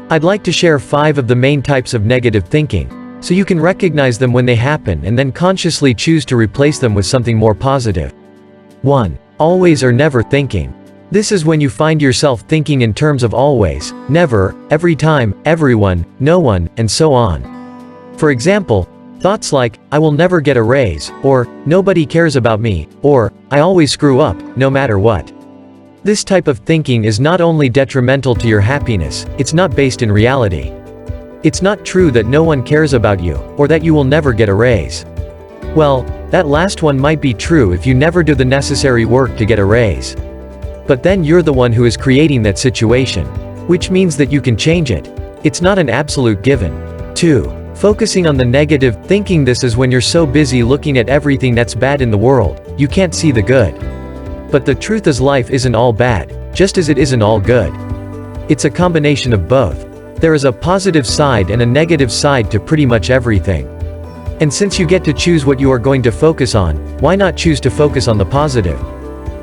I'd like to share 5 of the main types of negative thinking, so you can recognize them when they happen and then consciously choose to replace them with something more positive. 1. Always or never thinking. This is when you find yourself thinking in terms of always, never, every time, everyone, no one, and so on. For example, thoughts like, I will never get a raise, or, nobody cares about me, or, I always screw up, no matter what. This type of thinking is not only detrimental to your happiness, it's not based in reality. It's not true that no one cares about you, or that you will never get a raise. Well, that last one might be true if you never do the necessary work to get a raise. But then you're the one who is creating that situation. Which means that you can change it. It's not an absolute given. 2. Focusing on the negative thinking. This is when you're so busy looking at everything that's bad in the world, you can't see the good. But the truth is life isn't all bad, just as it isn't all good. It's a combination of both. There is a positive side and a negative side to pretty much everything. And since you get to choose what you are going to focus on, why not choose to focus on the positive?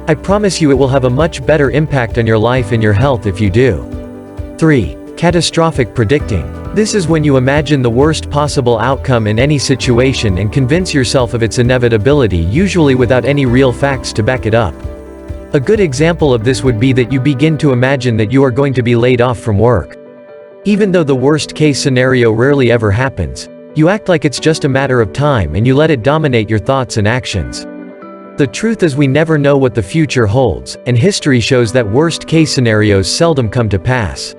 I promise you it will have a much better impact on your life and your health if you do. 3. Catastrophic predicting. This is when you imagine the worst possible outcome in any situation and convince yourself of its inevitability, usually without any real facts to back it up. A good example of this would be that you begin to imagine that you are going to be laid off from work. Even though the worst-case scenario rarely ever happens, you act like it's just a matter of time and you let it dominate your thoughts and actions. The truth is we never know what the future holds, and history shows that worst-case scenarios seldom come to pass.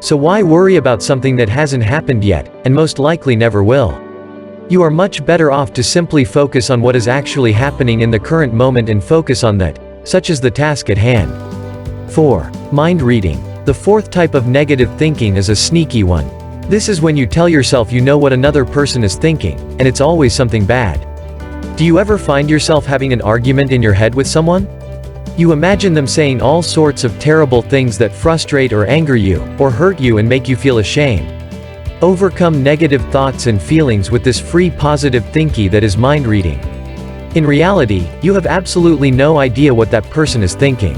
So why worry about something that hasn't happened yet, and most likely never will? You are much better off to simply focus on what is actually happening in the current moment and focus on that, such as the task at hand. 4. Mind reading. The 4th type of negative thinking is a sneaky one. This is when you tell yourself you know what another person is thinking, and it's always something bad. Do you ever find yourself having an argument in your head with someone? You imagine them saying all sorts of terrible things that frustrate or anger you, or hurt you and make you feel ashamed. Overcome negative thoughts and feelings with this free positive thinking that is mind reading. In reality, you have absolutely no idea what that person is thinking.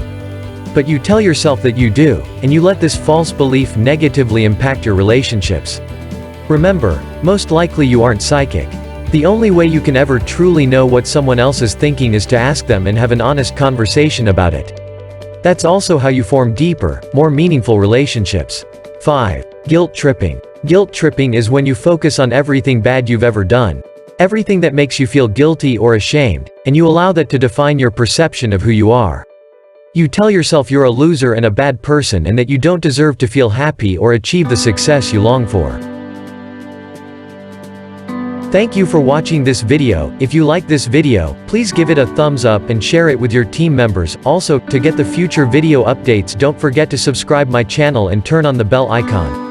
But you tell yourself that you do, and you let this false belief negatively impact your relationships. Remember, most likely you aren't psychic. The only way you can ever truly know what someone else is thinking is to ask them and have an honest conversation about it. That's also how you form deeper, more meaningful relationships. 5. Guilt tripping. Guilt tripping is when you focus on everything bad you've ever done, everything that makes you feel guilty or ashamed, and you allow that to define your perception of who you are. You tell yourself you're a loser and a bad person and that you don't deserve to feel happy or achieve the success you long for. Thank you for watching this video. If you like this video, please give it a thumbs up and share it with your team members. Also, to get the future video updates, don't forget to subscribe my channel and turn on the bell icon.